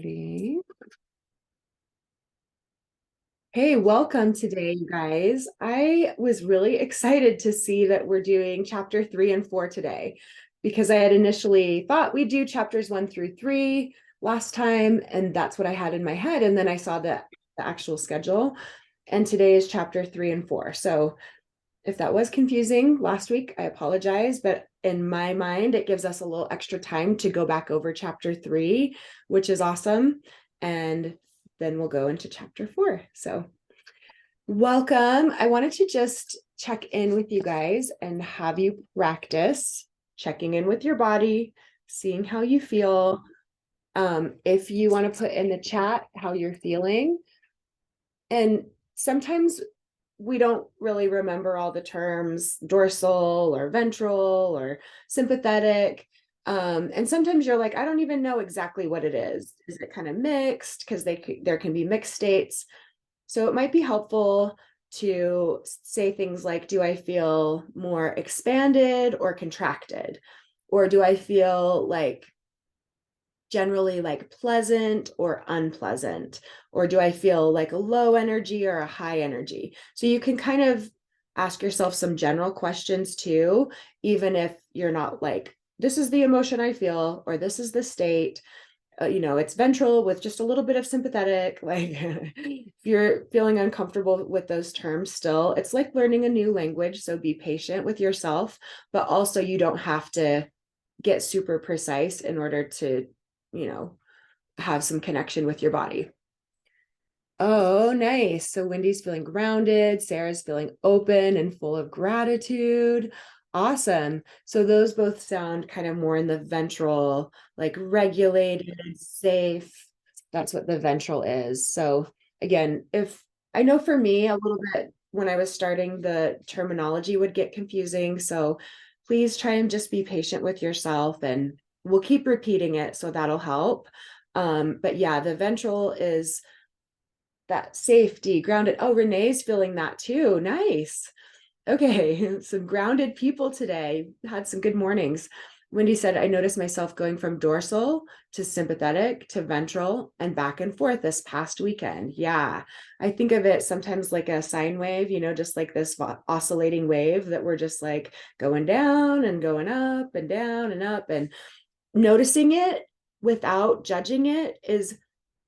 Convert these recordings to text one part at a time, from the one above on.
Ready? Hey, welcome today, you guys. I was really excited to see that we're doing chapter 3 and 4 today because I had initially thought we'd do chapters 1 through 3 last time, and that's what I had in my head. And then I saw the actual schedule, and today is chapter 3 and 4. So if that was confusing last week, I apologize, but in my mind, it gives us a little extra time to go back over chapter 3, which is awesome. And then we'll go into chapter 4. So welcome. I wanted to just check in with you guys and have you practice checking in with your body, seeing how you feel. If you want to put in the chat how you're feeling. And sometimes we don't really remember all the terms, dorsal or ventral or sympathetic. And sometimes you're like, I don't even know exactly what it is. Is it kind of mixed? Because there can be mixed states. So it might be helpful to say things like, do I feel more expanded or contracted? Or do I feel like generally like pleasant or unpleasant? Or do I feel like a low energy or a high energy? So you can kind of ask yourself some general questions too, even if you're not like, this is the emotion I feel, or this is the state. It's ventral with just a little bit of sympathetic. Like if you're feeling uncomfortable with those terms still, it's like learning a new language. So be patient with yourself, but also you don't have to get super precise in order to, you know, have some connection with your body. Oh, nice. So Wendy's feeling grounded, Sarah's feeling open and full of gratitude. Awesome. So those both sound kind of more in the ventral, like regulated, safe. That's what the ventral is. So again, if I know for me a little bit when I was starting, the terminology would get confusing. So please try and just be patient with yourself, and we'll keep repeating it, so that'll help. But yeah, the ventral is that safety, grounded. Oh, Renee's feeling that too. Nice. Okay, some grounded people today. Had some good mornings. Wendy said, I noticed myself going from dorsal to sympathetic to ventral and back and forth this past weekend. Yeah, I think of it sometimes like a sine wave, just like this oscillating wave that we're just like going down and going up and down and up, and noticing it without judging it is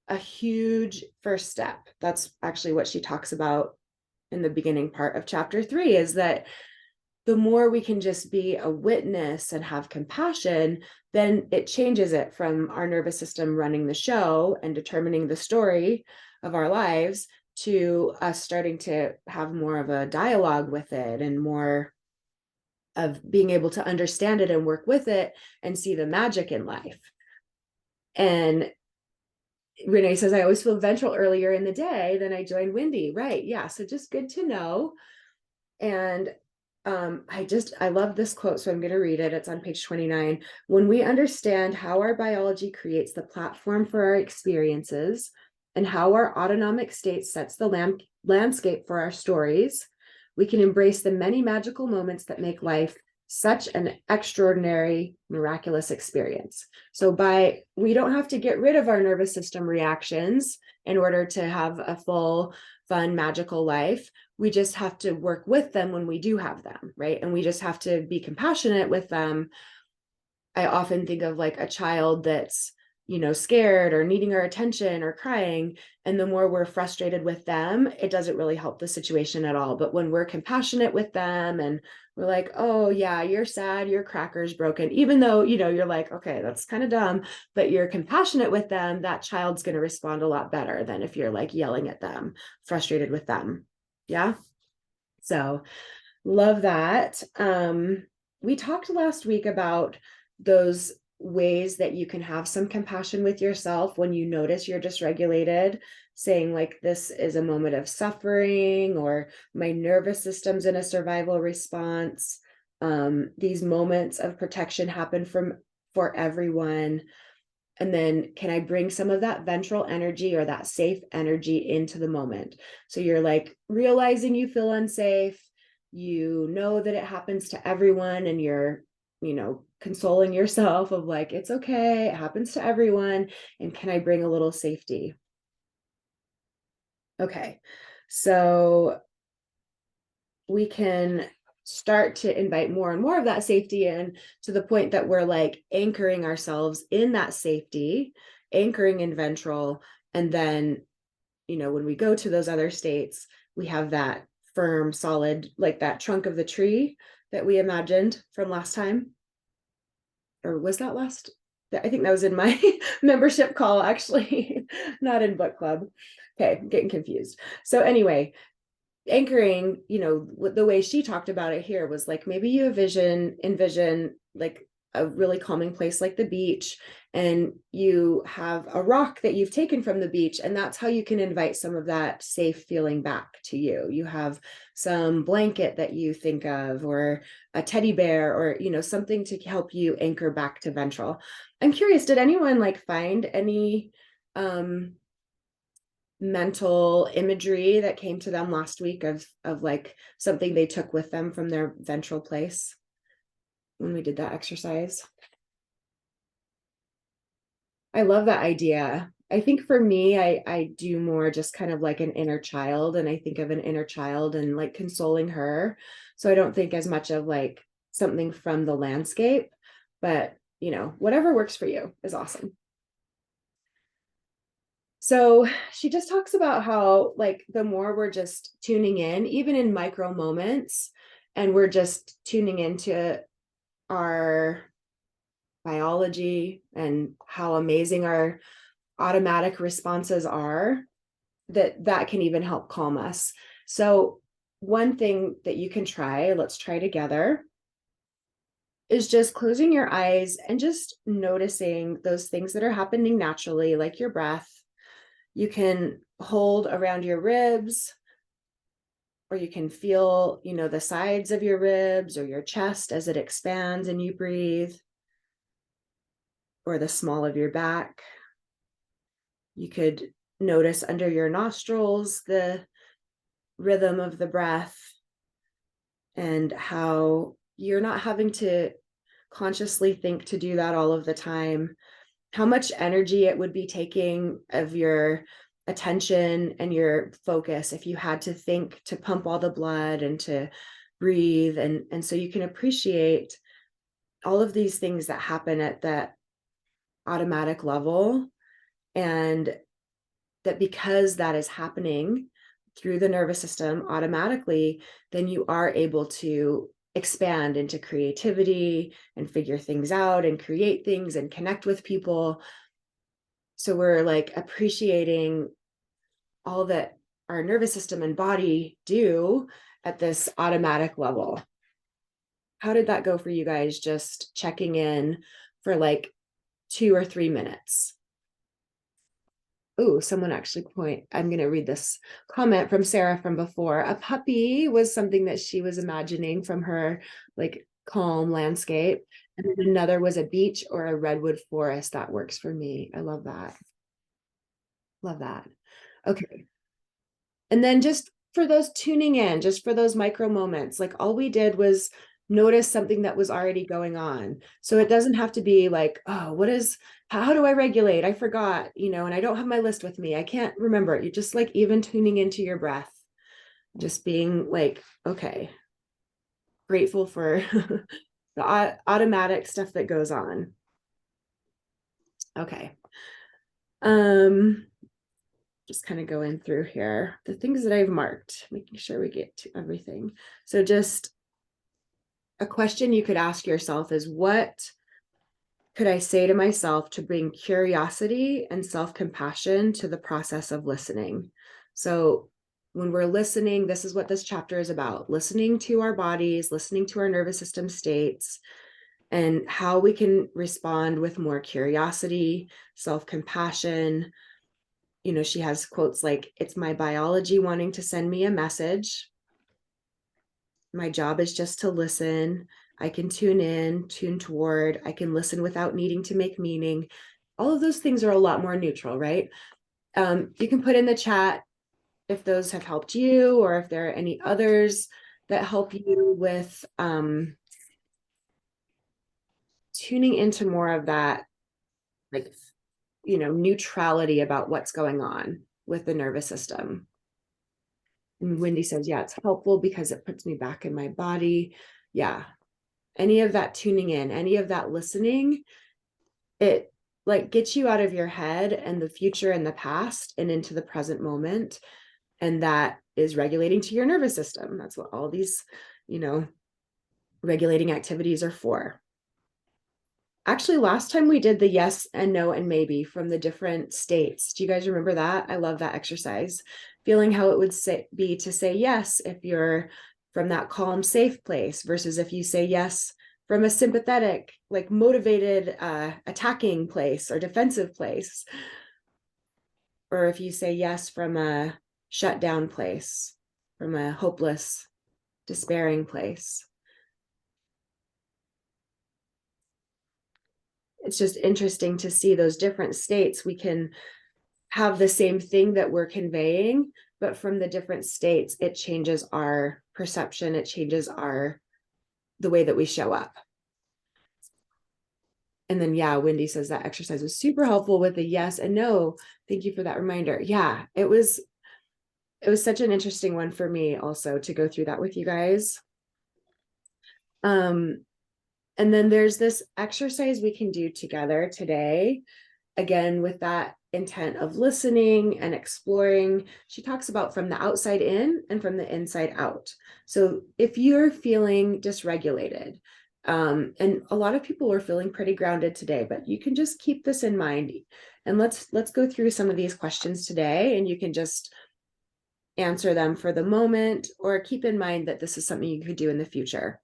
a huge first step. That's actually what she talks about in the beginning part of chapter 3, is that the more we can just be a witness and have compassion, then it changes it from our nervous system running the show and determining the story of our lives to us starting to have more of a dialogue with it and more of being able to understand it and work with it and see the magic in life. And Renee says, I always feel ventral earlier in the day than I join Wendy. Right. Yeah. So just good to know. And I love this quote, so I'm going to read it. It's on page 29. When we understand how our biology creates the platform for our experiences and how our autonomic state sets the landscape for our stories, we can embrace the many magical moments that make life such an extraordinary, miraculous experience. So we don't have to get rid of our nervous system reactions in order to have a full, fun, magical life. We just have to work with them when we do have them, right? And we just have to be compassionate with them. I often think of like a child that's, scared or needing our attention or crying. And the more we're frustrated with them, it doesn't really help the situation at all. But when we're compassionate with them and we're like, oh yeah, you're sad, your cracker's broken, even though, you're like, okay, that's kind of dumb, but you're compassionate with them, that child's going to respond a lot better than if you're like yelling at them, frustrated with them. Yeah. So love that. We talked last week about those ways that you can have some compassion with yourself when you notice you're dysregulated, saying like, this is a moment of suffering, or my nervous system's in a survival response. These moments of protection happen for everyone. And then can I bring some of that ventral energy or that safe energy into the moment? So you're like realizing you feel unsafe, you know that it happens to everyone, and you're consoling yourself of like, it's okay, it happens to everyone, and can I bring a little safety? Okay, so we can start to invite more and more of that safety in, to the point that we're like anchoring ourselves in that safety, anchoring in ventral, and then when we go to those other states, we have that firm, solid, like that trunk of the tree that we imagined from last time. Or was that last? I think that was in my membership call, actually, not in book club. Okay, I'm getting confused. So anyway, anchoring, the way she talked about it here was like, maybe you envision like a really calming place like the beach, and you have a rock that you've taken from the beach, and that's how you can invite some of that safe feeling back to you. You have some blanket that you think of, or a teddy bear, or something to help you anchor back to ventral. I'm curious, did anyone like find any mental imagery that came to them last week of like something they took with them from their ventral place when we did that exercise? I love that idea. I think for me, I do more just kind of like an inner child, and I think of an inner child and like consoling her. So I don't think as much of like something from the landscape, but whatever works for you is awesome. So she just talks about how like the more we're just tuning in, even in micro moments, and we're just tuning into our biology and how amazing our automatic responses are, that can even help calm us. So one thing that you can try, let's try together, is just closing your eyes and just noticing those things that are happening naturally, like your breath. You can hold around your ribs, or you can feel, the sides of your ribs or your chest as it expands and you breathe, or the small of your back. You could notice under your nostrils the rhythm of the breath, and how you're not having to consciously think to do that all of the time. How much energy it would be taking of your attention and your focus if you had to think to pump all the blood and to breathe. And so you can appreciate all of these things that happen at that automatic level, and that because that is happening through the nervous system automatically, then you are able to expand into creativity and figure things out and create things and connect with people. So we're like appreciating all that our nervous system and body do at this automatic level. How did that go for you guys? Just checking in for like 2 or 3 minutes. Oh, someone actually I'm going to read this comment from Sarah from before. A puppy was something that she was imagining from her like calm landscape. And then another was a beach or a redwood forest. That works for me. I love that. Love that. Okay. And then just for those tuning in, just for those micro moments, like all we did was notice something that was already going on. So it doesn't have to be like, oh, how do I regulate? I forgot, and I don't have my list with me. I can't remember it. You just like even tuning into your breath, just being like, okay, grateful for the automatic stuff that goes on. Okay. Just kind of going through here, the things that I've marked, making sure we get to everything. So just a question you could ask yourself is, what could I say to myself to bring curiosity and self-compassion to the process of listening? So when we're listening, this is what this chapter is about: listening to our bodies, listening to our nervous system states, and how we can respond with more curiosity, self-compassion. She has quotes like, it's my biology wanting to send me a message. My job is just to listen. I can tune in, tune toward, I can listen without needing to make meaning. All of those things are a lot more neutral, right? You can put in the chat if those have helped you, or if there are any others that help you with tuning into more of that, like, neutrality about what's going on with the nervous system. And Wendy says, yeah, it's helpful because it puts me back in my body. Yeah. Any of that tuning in, any of that listening, it like gets you out of your head and the future and the past and into the present moment. And that is regulating to your nervous system. That's what all these, regulating activities are for. Actually, last time we did the yes and no and maybe from the different states. Do you guys remember that? I love that exercise. Feeling how it would be to say yes if you're from that calm, safe place versus if you say yes from a sympathetic, like motivated, attacking place or defensive place. Or if you say yes from a shut down place, from a hopeless, despairing place. It's just interesting to see those different states. We can have the same thing that we're conveying, but from the different states, it changes our perception. It changes the way that we show up. And then, yeah, Wendy says that exercise was super helpful with the yes and no. Thank you for that reminder. Yeah, it was such an interesting one for me also to go through that with you guys. And then there's this exercise we can do together today, again, with that intent of listening and exploring. She talks about from the outside in and from the inside out. So if you're feeling dysregulated, and a lot of people are feeling pretty grounded today, but you can just keep this in mind. And let's go through some of these questions today, and you can just answer them for the moment, or keep in mind that this is something you could do in the future.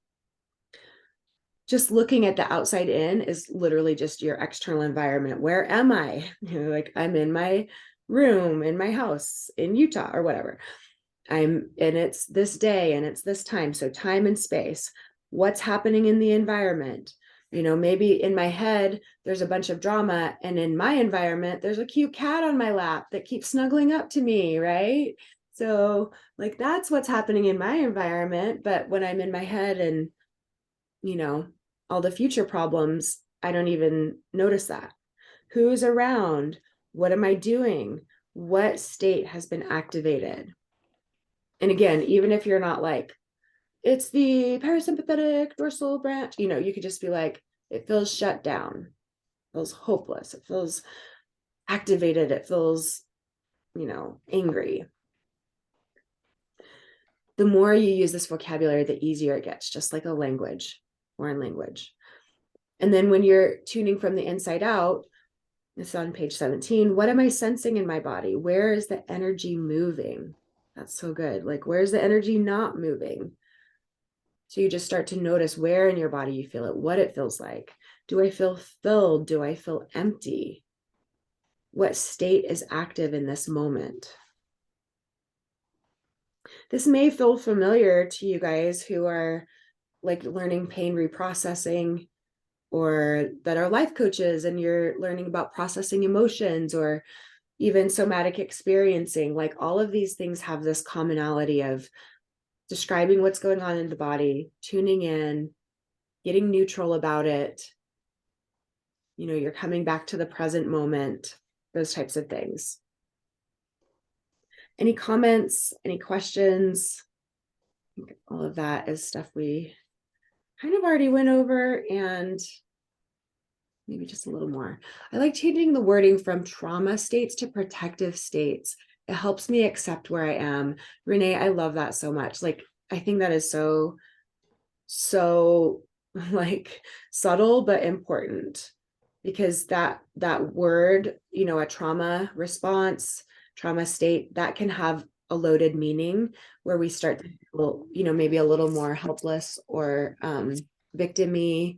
Just looking at the outside in is literally just your external environment. Where am I? Like I'm in my room, in my house, in Utah or whatever. And it's this day and it's this time. So time and space. What's happening in the environment? Maybe in my head, there's a bunch of drama, and in my environment, there's a cute cat on my lap that keeps snuggling up to me, right? So like that's what's happening in my environment. But when I'm in my head and, all the future problems, I don't even notice that. Who's around? What am I doing? What state has been activated? And again, even if you're not like, it's the parasympathetic dorsal branch, you could just be like, it feels shut down, it feels hopeless, it feels activated, it feels, angry. The more you use this vocabulary, the easier it gets, just like a language, foreign language. And then when you're tuning from the inside out, it's on page 17. What am I sensing in my body? Where is the energy moving? That's so good. Like, where's the energy not moving? So you just start to notice where in your body you feel it, what it feels like. Do I feel filled? Do I feel empty? What state is active in this moment? This may feel familiar to you guys who are like learning pain reprocessing, or that are life coaches and you're learning about processing emotions, or even somatic experiencing. Like all of these things have this commonality of describing what's going on in the body, tuning in, getting neutral about it. You're coming back to the present moment, those types of things. Any comments, any questions? I think all of that is stuff we kind of already went over, and maybe just a little more. I like changing the wording from trauma states to protective states. It helps me accept where I am. Renee, I love that so much. Like, I think that is so like subtle, but important, because that word, a trauma response, trauma state, that can have a loaded meaning where we start to feel, maybe a little more helpless or victim-y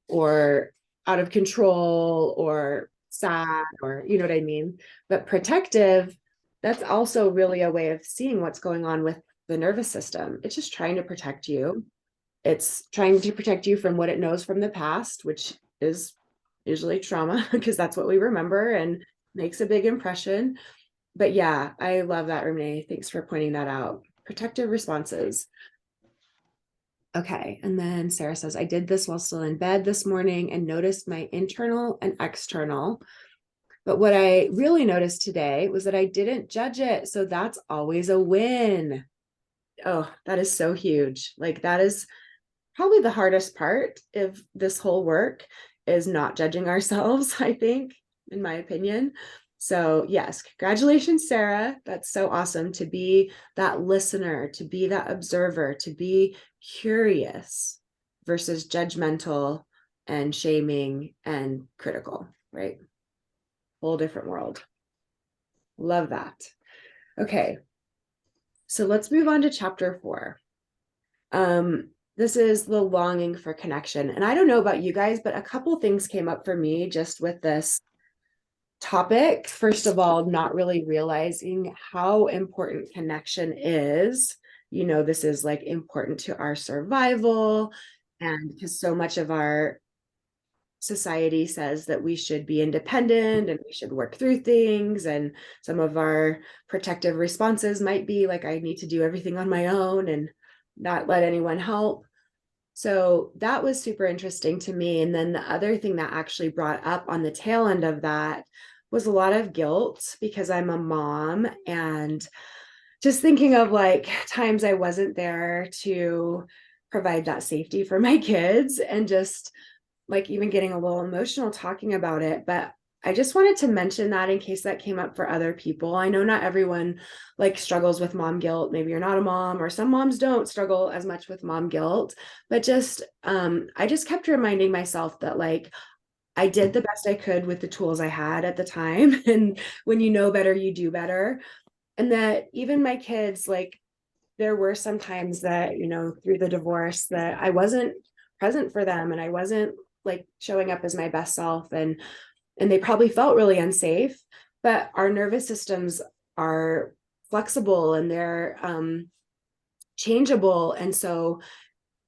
or out of control or sad, or you know what I mean? But protective, that's also really a way of seeing what's going on with the nervous system. It's just trying to protect you. It's trying to protect you from what it knows from the past, which is usually trauma, because that's what we remember and makes a big impression. But yeah, I love that, Renee. Thanks for pointing that out. Protective responses. Okay. And then Sarah says, I did this while still in bed this morning and noticed my internal and external. But what I really noticed today was that I didn't judge it. So that's always a win. Oh, that is so huge. Like, that is probably the hardest part of this whole work, is not judging ourselves, I think, in my opinion. So yes, congratulations, Sarah. That's so awesome to be that listener, to be that observer, to be curious versus judgmental and shaming and critical, right? Whole different world. Love that. Okay. So let's move on to chapter 4. This is the longing for connection. And I don't know about you guys, but a couple things came up for me just with this topic. First of all, not really realizing how important connection is. You know, this is like important to our survival, and because so much of our society says that we should be independent and we should work through things, and some of our protective responses might be like, I need to do everything on my own and not let anyone help. So that was super interesting to me. And then the other thing that actually brought up on the tail end of that was a lot of guilt, because I'm a mom, and just thinking of like times I wasn't there to provide that safety for my kids, and just like even getting a little emotional talking about it. But I just wanted to mention that in case that came up for other people. I know not everyone like struggles with mom guilt. Maybe you're not a mom, or some moms don't struggle as much with mom guilt, but just I just kept reminding myself that like I did the best I could with the tools I had at the time. And when you know better, you do better. And that even my kids, like, there were some times that, you know, through the divorce, that I wasn't present for them and I wasn't like showing up as my best self, and they probably felt really unsafe. But our nervous systems are flexible, and they're changeable. And so,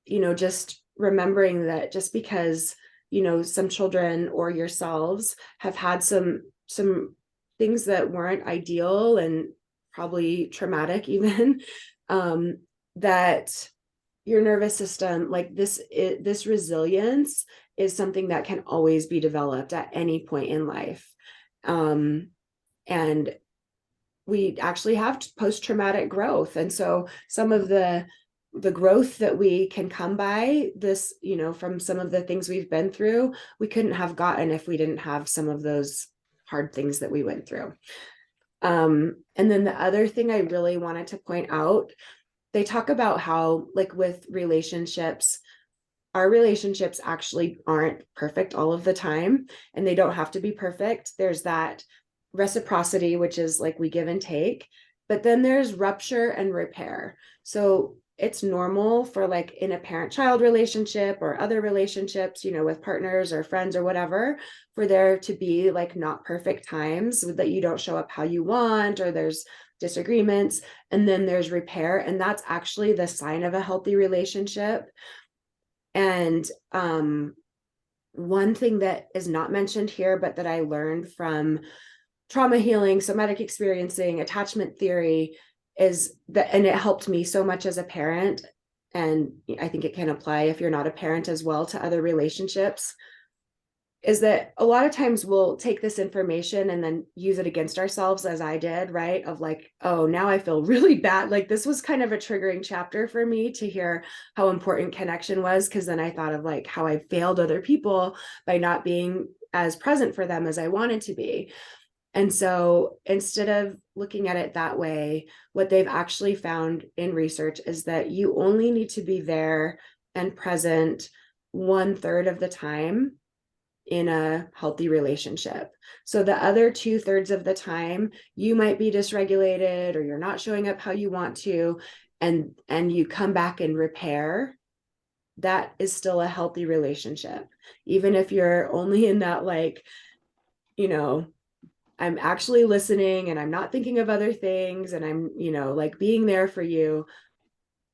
you know, just remembering that just because, you know, some children or yourselves have had some things that weren't ideal and probably traumatic even, um, that your nervous system, like this resilience is something that can always be developed at any point in life. And we actually have post-traumatic growth. And so some of the growth that we can come by this, you know, from some of the things we've been through, we couldn't have gotten if we didn't have some of those hard things that we went through. And then the other thing I really wanted to point out, they talk about how, like, with relationships, our relationships actually aren't perfect all of the time, and they don't have to be perfect. There's that reciprocity, which is like we give and take, but then there's rupture and repair. So it's normal for, like, in a parent-child relationship or other relationships, you know, with partners or friends or whatever, for there to be like not perfect times that you don't show up how you want, or there's disagreements, and then there's repair, and that's actually the sign of a healthy relationship. And one thing that is not mentioned here, but that I learned from trauma healing, somatic experiencing, attachment theory, is that, and it helped me so much as a parent, and I think it can apply if you're not a parent as well to other relationships, is that a lot of times we'll take this information and then use it against ourselves, as I did, right? Of like, oh, now I feel really bad. Like, this was kind of a triggering chapter for me to hear how important connection was, because then I thought of like how I failed other people by not being as present for them as I wanted to be. And so instead of looking at it that way, what they've actually found in research is that you only need to be there and present 1/3 of the time in a healthy relationship. So the other 2/3 of the time, you might be dysregulated, or you're not showing up how you want to, and you come back and repair. That is still a healthy relationship. Even if you're only in that, like, you know, I'm actually listening and I'm not thinking of other things, and I'm, you know, like being there for you,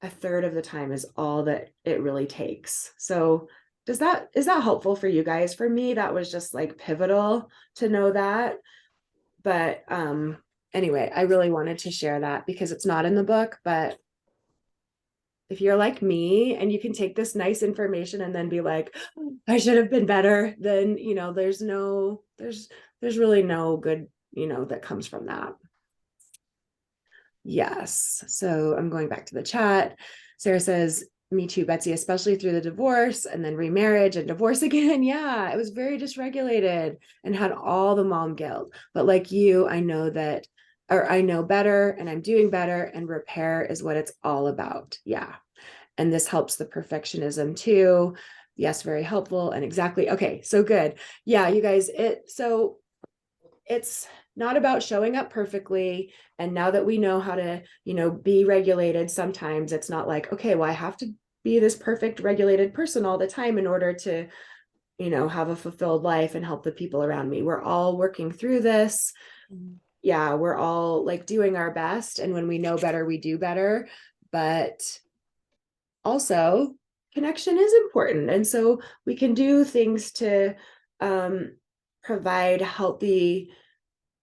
1/3 of the time is all that it really takes. So is that helpful for you guys? For me, that was just like pivotal to know that. But anyway, I really wanted to share that because it's not in the book, but if you're like me and you can take this nice information and then be like, oh, I should have been better, then, there's really no good, that comes from that. Yes. So I'm going back to the chat. Sarah says, me too, Betsy, especially through the divorce and then remarriage and divorce again. Yeah, it was very dysregulated and had all the mom guilt. But like you, I know better and I'm doing better, and repair is what it's all about. Yeah. And this helps the perfectionism too. Yes, very helpful. And exactly. Okay, so good. Yeah, you guys, it's not about showing up perfectly. And now that we know how to, be regulated, sometimes it's not like, okay, well, I have to be this perfect regulated person all the time in order to, have a fulfilled life and help the people around me. We're all working through this. Yeah, we're all like doing our best. And when we know better, we do better. But also, connection is important. And so we can do things to provide healthy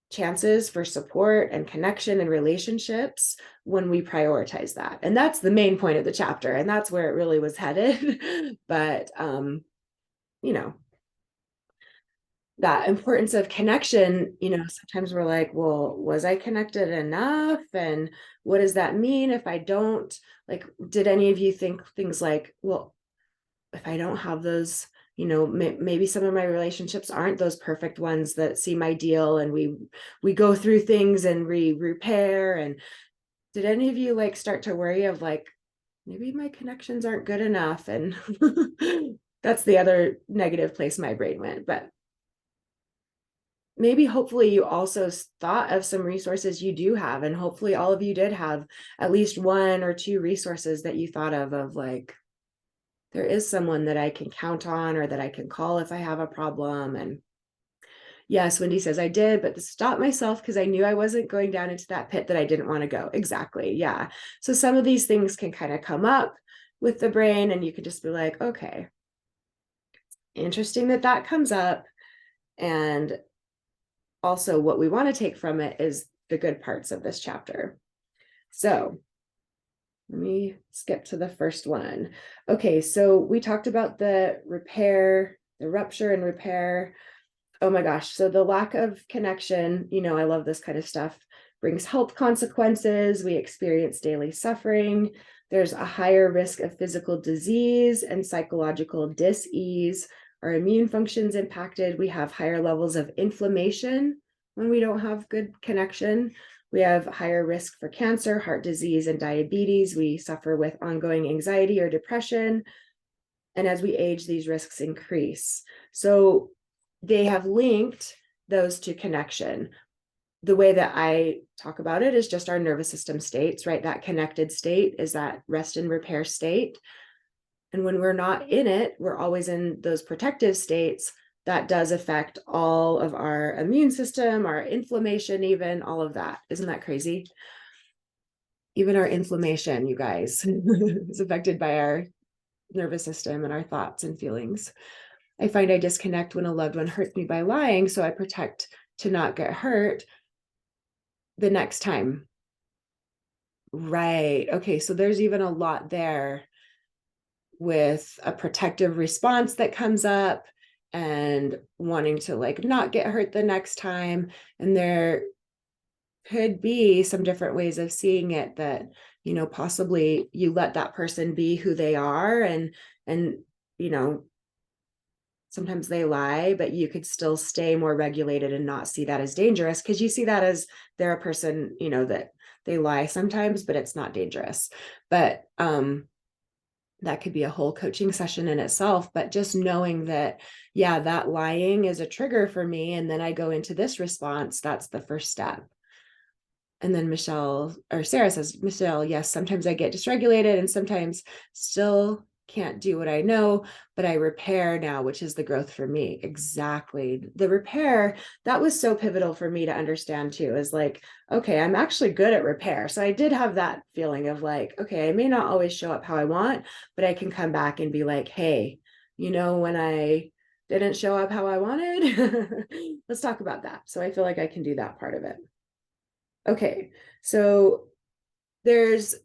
chances for support and connection and relationships when we prioritize that. And that's the main point of the chapter. And that's where it really was headed. But, that importance of connection, sometimes we're like, well, was I connected enough? And what does that mean if I don't? Like, did any of you think things like, well, if I don't have those, maybe some of my relationships aren't those perfect ones that seem ideal, and we go through things and we repair. And did any of you like start to worry of like, maybe my connections aren't good enough? And that's the other negative place my brain went. But maybe hopefully you also thought of some resources you do have, and hopefully all of you did have at least one or two resources that you thought of like, there is someone that I can count on or that I can call if I have a problem. And yes, Wendy says I did, but stopped myself because I knew I wasn't going down into that pit that I didn't want to go. Exactly. Yeah. So some of these things can kind of come up with the brain, and you can just be like, okay, interesting that comes up. And also what we want to take from it is the good parts of this chapter. So let me skip to the first one. Okay, so we talked about the repair, the rupture and repair. Oh my gosh. So the lack of connection, I love this kind of stuff, brings health consequences. We experience daily suffering. There's a higher risk of physical disease and psychological dis-ease. Our immune function's impacted. We have higher levels of inflammation when we don't have good connection. We have higher risk for cancer, heart disease, and diabetes. We suffer with ongoing anxiety or depression. And as we age, these risks increase. So they have linked those to connection. The way that I talk about it is just our nervous system states, right? That connected state is that rest and repair state. And when we're not in it, we're always in those protective states. That does affect all of our immune system, our inflammation, even all of that. Isn't that crazy? Even our inflammation, you guys, is affected by our nervous system and our thoughts and feelings. I find I disconnect when a loved one hurts me by lying, so I protect to not get hurt the next time. Right. Okay, so there's even a lot there with a protective response that comes up and wanting to like not get hurt the next time. And there could be some different ways of seeing it that, possibly you let that person be who they are, and you know, sometimes they lie, but you could still stay more regulated and not see that as dangerous, because you see that as they're a person, that they lie sometimes, but it's not dangerous. But that could be a whole coaching session in itself. But just knowing that, yeah, that lying is a trigger for me, and then I go into this response, that's the first step. And then Sarah says, Michelle, yes, sometimes I get dysregulated and sometimes still can't do what I know, but I repair now, which is the growth for me. Exactly. The repair, that was so pivotal for me to understand too, is like, okay, I'm actually good at repair. So I did have that feeling of like, okay, I may not always show up how I want, but I can come back and be like, hey, when I didn't show up how I wanted, let's talk about that. So I feel like I can do that part of it. Okay, so there's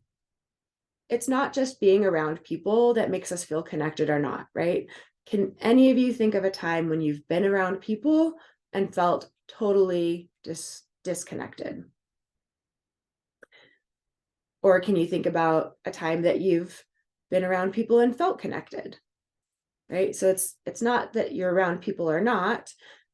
it's not just being around people that makes us feel connected or not, right? Can any of you think of a time when you've been around people and felt totally disconnected? Or can you think about a time that you've been around people and felt connected? Right? So it's not that you're around people or not,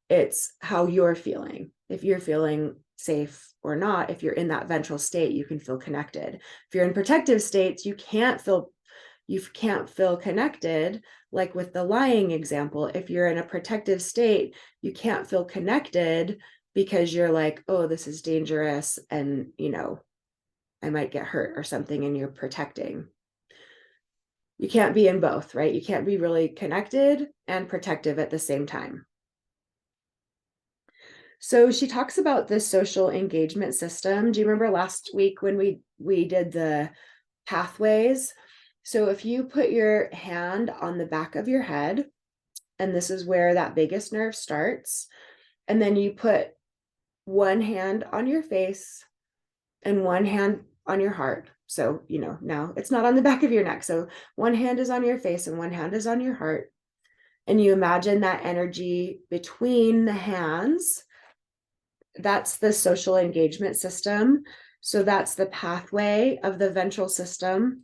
it's how you're feeling. If you're feeling safe or not, if you're in that ventral state, you can feel connected. If you're in protective states, you can't feel connected. Like with the lying example, if you're in a protective state, you can't feel connected because you're like, oh, this is dangerous, and I might get hurt or something, and you're protecting. You can't be in both, right? You can't be really connected and protective at the same time. So she talks about the social engagement system. Do you remember last week when we did the pathways? So if you put your hand on the back of your head, and this is where that vagus nerve starts, and then you put one hand on your face and one hand on your heart. So, now it's not on the back of your neck. So one hand is on your face and one hand is on your heart. And you imagine that energy between the hands. That's the social engagement system. So that's the pathway of the ventral system,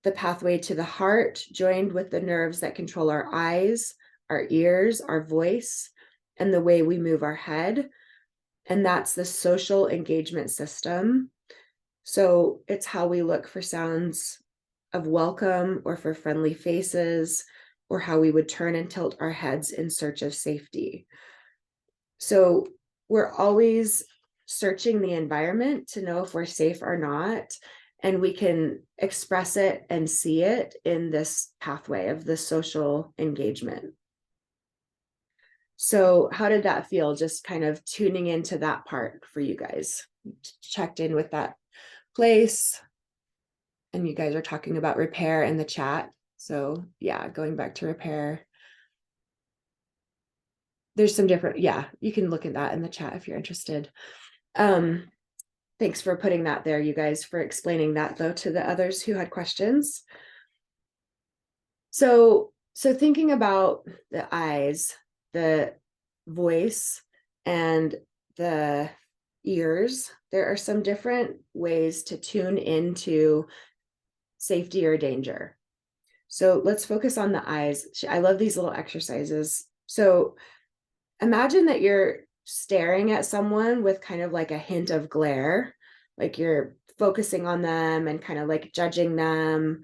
the pathway to the heart, joined with the nerves that control our eyes, our ears, our voice, and the way we move our head. And that's the social engagement system. So it's how we look for sounds of welcome or for friendly faces, or how we would turn and tilt our heads in search of safety. So we're always searching the environment to know if we're safe or not. And we can express it and see it in this pathway of the social engagement. So how did that feel? Just kind of tuning into that part for you guys. Checked in with that place. And you guys are talking about repair in the chat. So yeah, going back to repair. There's some different, you can look at that in the chat if you're interested. Thanks for putting that there, you guys, for explaining that though to the others who had questions. So thinking about the eyes, the voice, and the ears, there are some different ways to tune into safety or danger. So let's focus on the eyes. I love these little exercises. So imagine that you're staring at someone with kind of like a hint of glare, like you're focusing on them and kind of like judging them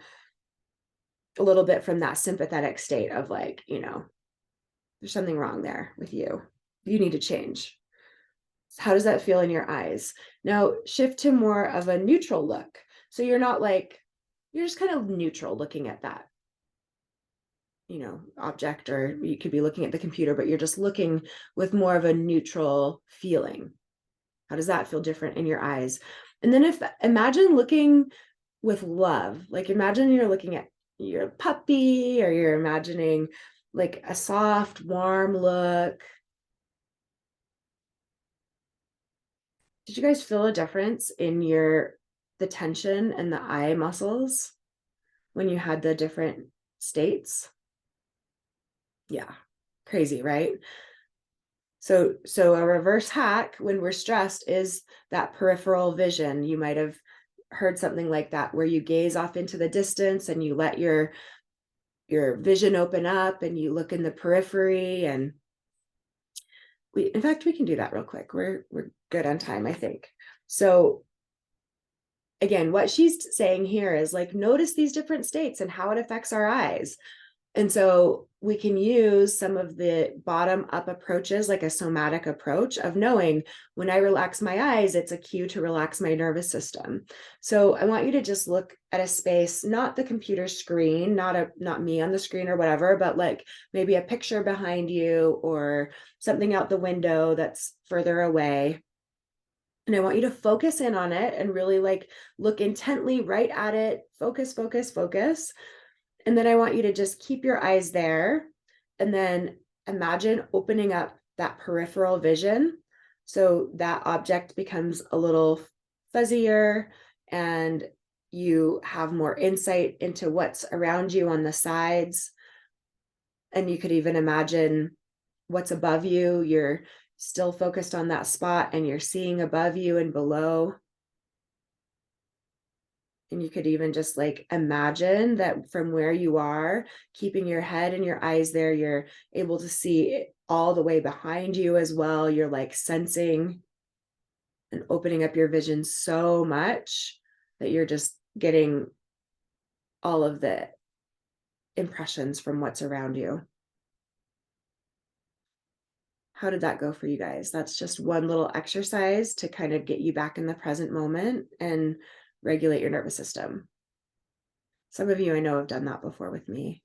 a little bit from that sympathetic state of like, there's something wrong there with you. You need to change. How does that feel in your eyes? Now shift to more of a neutral look. So you're not like, you're just kind of neutral looking at that object, or you could be looking at the computer, but you're just looking with more of a neutral feeling. How does that feel different in your eyes? And then imagine looking with love. Like imagine you're looking at your puppy, or you're imagining like a soft, warm look. Did you guys feel a difference in the tension and the eye muscles when you had the different states? Yeah, crazy, right? So a reverse hack when we're stressed is that peripheral vision. You might have heard something like that, where you gaze off into the distance and you let your vision open up and you look in the periphery. And in fact, we can do that real quick. We're good on time, I think. So again, what she's saying here is like, notice these different states and how it affects our eyes. And so we can use some of the bottom up approaches, like a somatic approach of knowing when I relax my eyes, it's a cue to relax my nervous system. So I want you to just look at a space, not the computer screen, not me on the screen or whatever, but like maybe a picture behind you or something out the window that's further away. And I want you to focus in on it and really like look intently right at it. Focus, focus, focus. And then I want you to just keep your eyes there, and then imagine opening up that peripheral vision. So that object becomes a little fuzzier, and you have more insight into what's around you on the sides. And you could even imagine what's above you. You're still focused on that spot and you're seeing above you and below. And you could even just like imagine that from where you are, keeping your head and your eyes there, you're able to see all the way behind you as well. You're like sensing and opening up your vision so much that you're just getting all of the impressions from what's around you. How did that go for you guys? That's just one little exercise to kind of get you back in the present moment and regulate your nervous system. Some of you I know have done that before with me.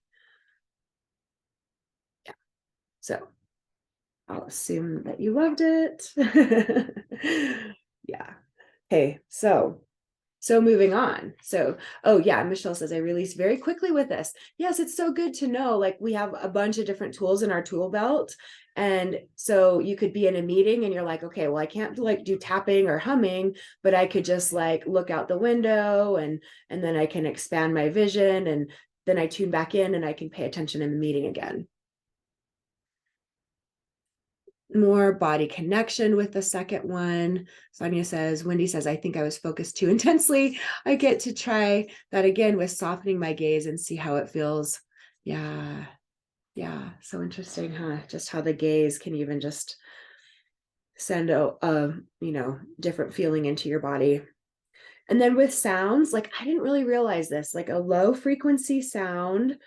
Yeah. So I'll assume that you loved it. Yeah. Okay. So moving on. So, oh yeah, Michelle says I release very quickly with this. Yes, it's so good to know. Like we have a bunch of different tools in our tool belt. And so you could be in a meeting and you're like, okay, well, I can't like do tapping or humming, but I could just like look out the window and then I can expand my vision and then I tune back in and I can pay attention in the meeting again. More body connection with the second one. Sonia says, Wendy says, I think I was focused too intensely. I get to try that again with softening my gaze and see how it feels. Yeah. Yeah. So interesting, huh? Just how the gaze can even just send a different feeling into your body. And then with sounds, like I didn't really realize this, like a low frequency sound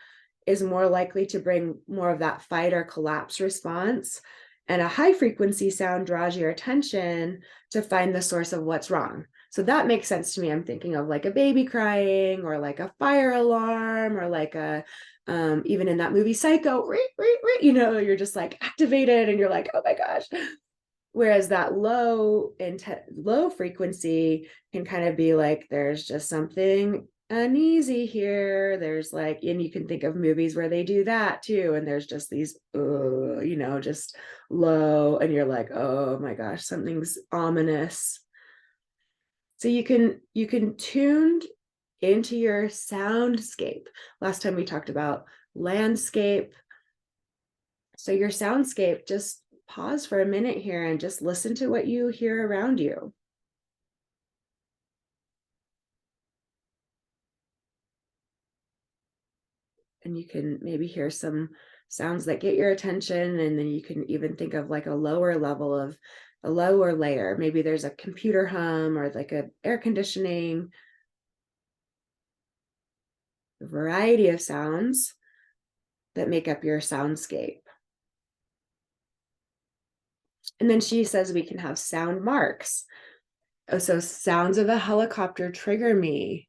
is more likely to bring more of that fight or collapse response. And a high frequency sound draws your attention to find the source of what's wrong. So that makes sense to me. I'm thinking of like a baby crying or like a fire alarm or like a, even in that movie Psycho, you're just like activated and you're like, oh my gosh. Whereas that low frequency can kind of be like, there's just something uneasy here. There's like, and you can think of movies where they do that too. And there's just these, just low, and you're like, oh my gosh, something's ominous. So you can tune into your soundscape. Last time we talked about landscape. So your soundscape, just pause for a minute here and just listen to what you hear around you. And you can maybe hear some sounds that get your attention. And then you can even think of like a lower layer. Maybe there's a computer hum or like a air conditioning, a variety of sounds that make up your soundscape. And then she says we can have sound marks. Oh, so sounds of a helicopter trigger me.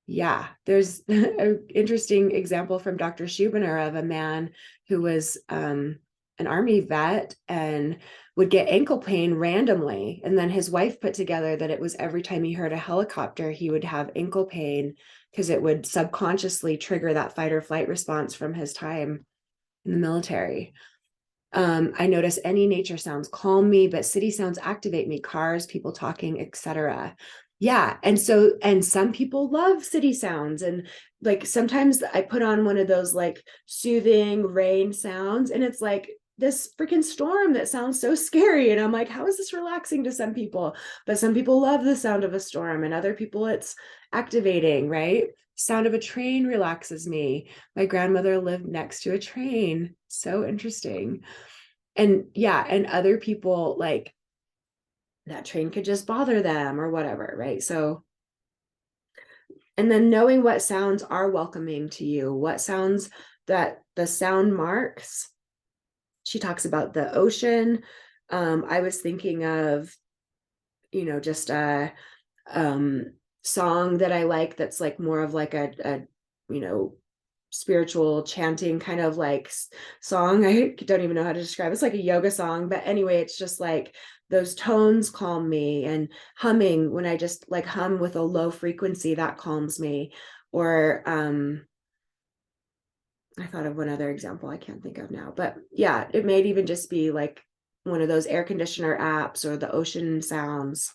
Yeah, there's an interesting example from Dr. Schubiner of a man who was an army vet and would get ankle pain randomly. And then his wife put together that it was every time he heard a helicopter, he would have ankle pain because it would subconsciously trigger that fight or flight response from his time in the military. I notice any nature sounds calm me, but city sounds activate me, cars, people talking, etc. Yeah. And some people love city sounds. And like sometimes I put on one of those like soothing rain sounds, and it's like this freaking storm that sounds so scary. And I'm like, how is this relaxing to some people? But some people love the sound of a storm, and other people it's activating, right? Sound of a train relaxes me. My grandmother lived next to a train. So interesting. And yeah, and other people like that train could just bother them or whatever, right? So, and then knowing what sounds are welcoming to you, what sounds that the sound marks. She talks about the ocean. I was thinking of, just a song that I like that's like more of like a spiritual chanting kind of like song. I don't even know how to describe it. It's like a yoga song, but anyway, it's just like those tones calm me, and humming, when I just like hum with a low frequency, that calms me. Or I thought of one other example I can't think of now, but yeah, it may even just be like one of those air conditioner apps or the ocean sounds.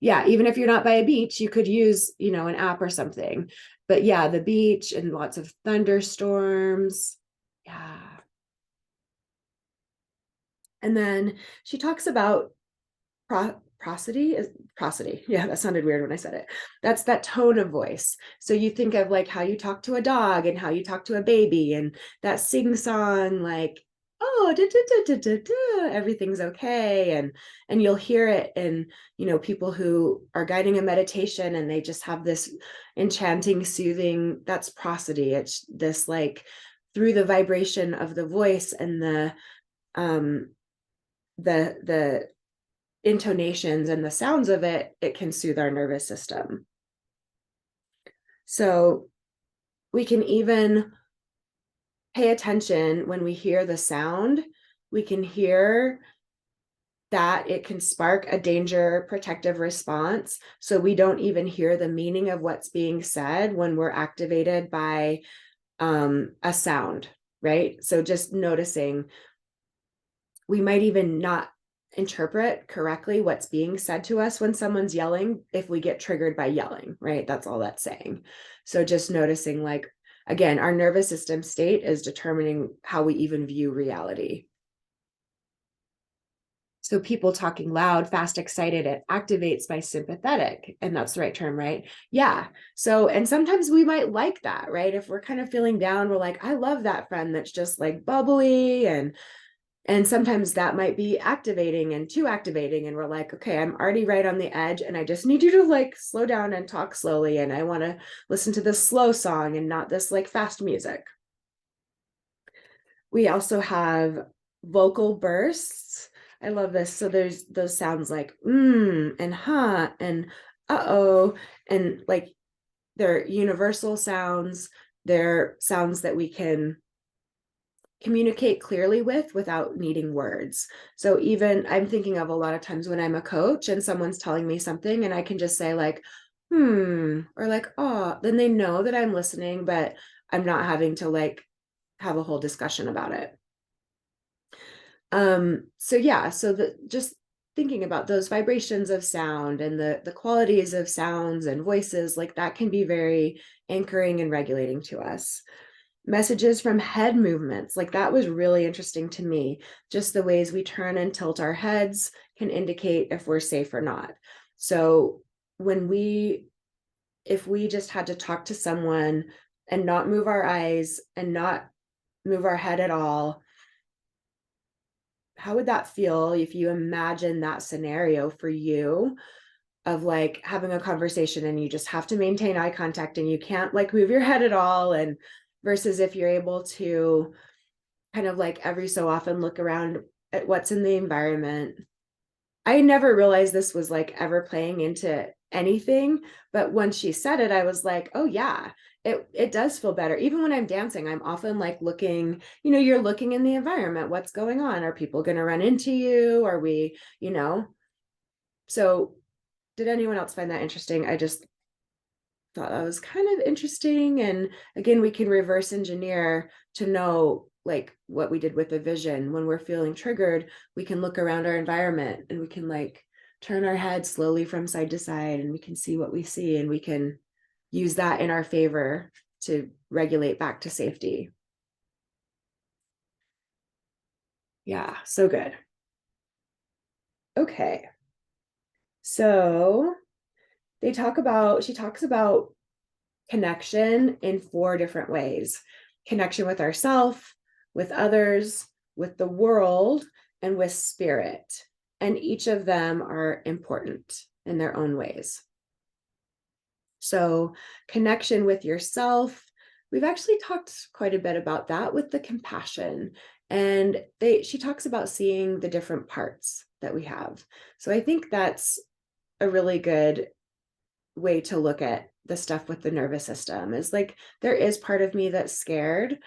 Yeah, even if you're not by a beach, you could use, an app or something. But yeah, the beach and lots of thunderstorms. Yeah. And then she talks about prosody is prosody. Yeah, that sounded weird when I said it. That's that tone of voice. So you think of like how you talk to a dog and how you talk to a baby and that sing song, like, oh, da, da, da, da, da, da, everything's okay. And you'll hear it in, people who are guiding a meditation and they just have this enchanting, soothing, that's prosody. It's this like through the vibration of the voice and um the intonations and the sounds of it, it can soothe our nervous system. So we can even pay attention when we hear the sound. We can hear that it can spark a danger protective response. So we don't even hear the meaning of what's being said when we're activated by a sound, right? So just noticing, we might even not interpret correctly what's being said to us when someone's yelling if we get triggered by yelling, right? That's all that's saying. So just noticing, like, again, our nervous system state is determining how we even view reality. So people talking loud, fast, excited, it activates my sympathetic, and that's the right term, right? Yeah. So, and sometimes we might like that, right? If we're kind of feeling down, we're like, I love that friend that's just like bubbly, and sometimes that might be activating and too activating. And we're like, okay, I'm already right on the edge and I just need you to like slow down and talk slowly. And I want to listen to this slow song and not this like fast music. We also have vocal bursts. I love this. So there's those sounds like and huh and uh-oh. And like they're universal sounds. They're sounds that we can communicate clearly with without needing words. So even I'm thinking of a lot of times when I'm a coach and someone's telling me something and I can just say like, or like, oh, then they know that I'm listening, but I'm not having to like have a whole discussion about it. So yeah, so just thinking about those vibrations of sound and the qualities of sounds and voices, like that can be very anchoring and regulating to us. Messages from head movements, like that was really interesting to me. Just the ways we turn and tilt our heads can indicate if we're safe or not. So if we just had to talk to someone and not move our eyes and not move our head at all, how would that feel if you imagine that scenario for you of like having a conversation and you just have to maintain eye contact and you can't like move your head at all, and versus if you're able to kind of like every so often look around at what's in the environment. I never realized this was like ever playing into anything, but when she said it, I was like, oh yeah, it does feel better. Even when I'm dancing, I'm often like looking, you're looking in the environment, what's going on? Are people going to run into you? Are we, so did anyone else find that interesting? I just thought that was kind of interesting. And again, we can reverse engineer to know like what we did with the vision. When we're feeling triggered, we can look around our environment and we can like turn our head slowly from side to side and we can see what we see, and we can use that in our favor to regulate back to safety. Yeah, so good. Okay. So she talks about connection in 4 different ways: connection with ourself, with others, with the world, and with spirit. And each of them are important in their own ways. So, connection with yourself, we've actually talked quite a bit about that with the compassion. And she talks about seeing the different parts that we have. So, I think that's a really good way to look at the stuff with the nervous system, is like there is part of me that's scared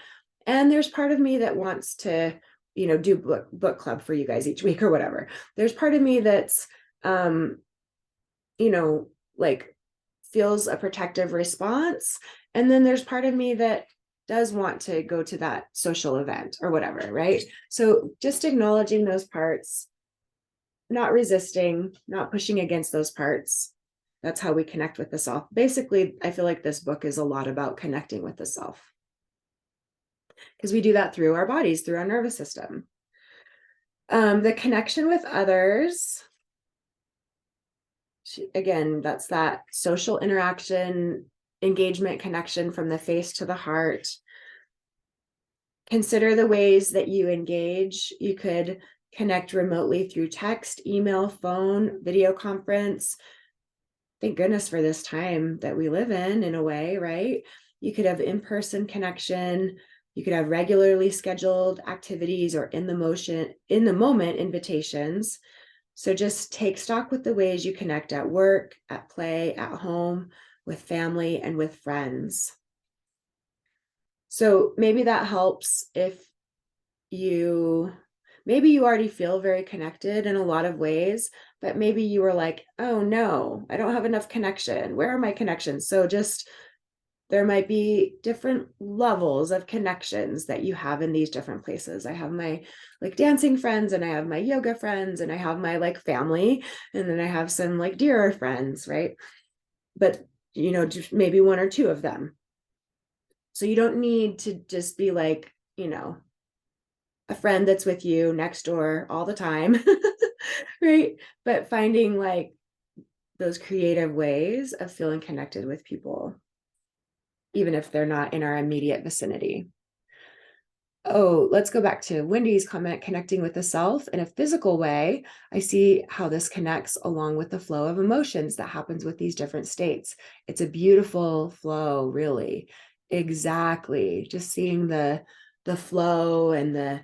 and there's part of me that wants to do book club for you guys each week or whatever. There's part of me that's you know like feels a protective response, and then there's part of me that does want to go to that social event or whatever, right? So just acknowledging those parts, not resisting, not pushing against those parts. That's how we connect with the self. Basically, I feel like this book is a lot about connecting with the self, because we do that through our bodies, through our nervous system. The connection with others, again, that's that social interaction, engagement, connection from the face to the heart. Consider the ways that you engage. You could connect remotely through text, email, phone, video conference. Thank goodness for this time that we live in a way, right? You could have in-person connection. You could have regularly scheduled activities or in the moment invitations. So just take stock with the ways you connect at work, at play, at home, with family, and with friends. So maybe that helps if maybe you already feel very connected in a lot of ways, but maybe you were like, oh no, I don't have enough connection. Where are my connections? So just, there might be different levels of connections that you have in these different places. I have my like dancing friends, and I have my yoga friends, and I have my like family, and then I have some like dearer friends, right? But just maybe one or two of them. So you don't need to just be like, a friend that's with you next door all the time, right? But finding like those creative ways of feeling connected with people, even if they're not in our immediate vicinity. Oh, let's go back to Wendy's comment, connecting with the self in a physical way. I see how this connects along with the flow of emotions that happens with these different states. It's a beautiful flow, really. Exactly. Just seeing the flow and the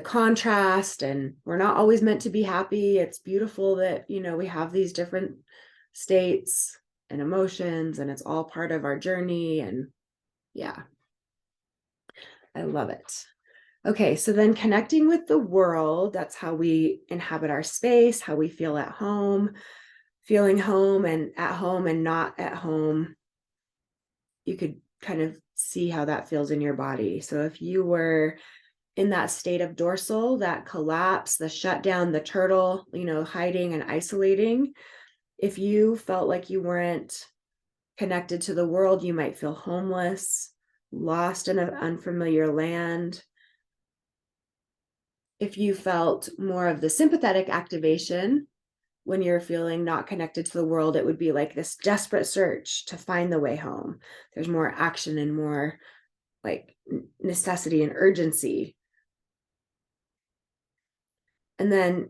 contrast, and we're not always meant to be happy. It's beautiful that, we have these different states and emotions, and it's all part of our journey. And yeah, I love it. Okay, so then connecting with the world, that's how we inhabit our space, how we feel at home, feeling home and at home and not at home. You could kind of see how that feels in your body. So if you were in that state of dorsal, that collapse, the shutdown, the turtle, hiding and isolating, if you felt like you weren't connected to the world, you might feel homeless, lost in an unfamiliar land. If you felt more of the sympathetic activation, when you're feeling not connected to the world, it would be like this desperate search to find the way home. There's more action and more like necessity and urgency. And then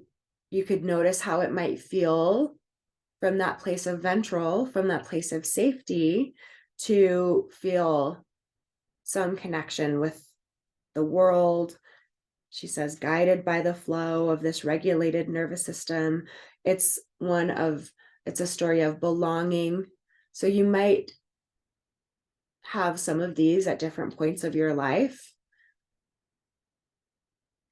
you could notice how it might feel from that place of ventral, from that place of safety, to feel some connection with the world. She says, guided by the flow of this regulated nervous system. It's a story of belonging. So you might have some of these at different points of your life.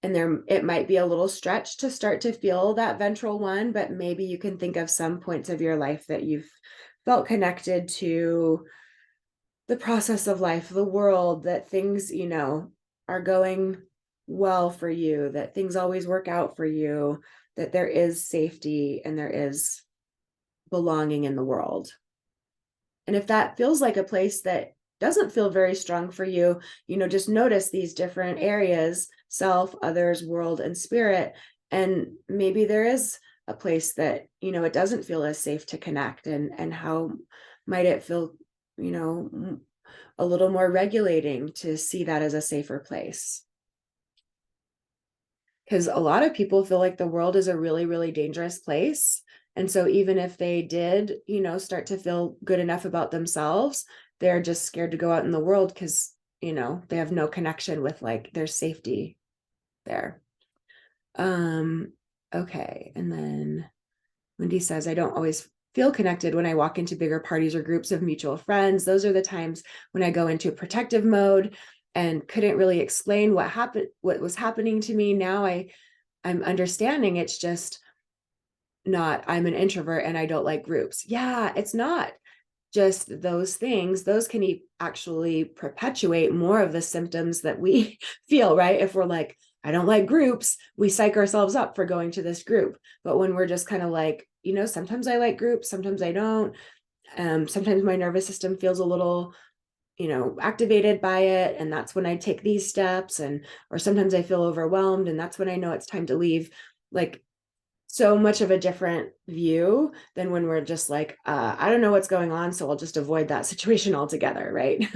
And it might be a little stretch to start to feel that ventral one, but maybe you can think of some points of your life that you've felt connected to the process of life, the world, that things, are going well for you, that things always work out for you, that there is safety and there is belonging in the world. And if that feels like a place that doesn't feel very strong for you, just notice these different areas: self, others, world, and spirit. And maybe there is a place that, it doesn't feel as safe to connect, and how might it feel, a little more regulating to see that as a safer place. Because a lot of people feel like the world is a really, really dangerous place. And so even if they did, start to feel good enough about themselves, they're just scared to go out in the world because, they have no connection with like their safety there. Okay. And then Wendy says, I don't always feel connected when I walk into bigger parties or groups of mutual friends. Those are the times when I go into protective mode and couldn't really explain what was happening to me. Now I'm understanding it's just not, I'm an introvert and I don't like groups. Yeah, it's not just those things. Those can actually perpetuate more of the symptoms that we feel, right? If we're like, I don't like groups, we psych ourselves up for going to this group. But when we're just kind of like, sometimes I like groups, sometimes I don't. Sometimes my nervous system feels a little, activated by it. And that's when I take these steps. Or sometimes I feel overwhelmed, and that's when I know it's time to leave. Like, so much of a different view than when we're just like, I don't know what's going on, so I'll just avoid that situation altogether, right?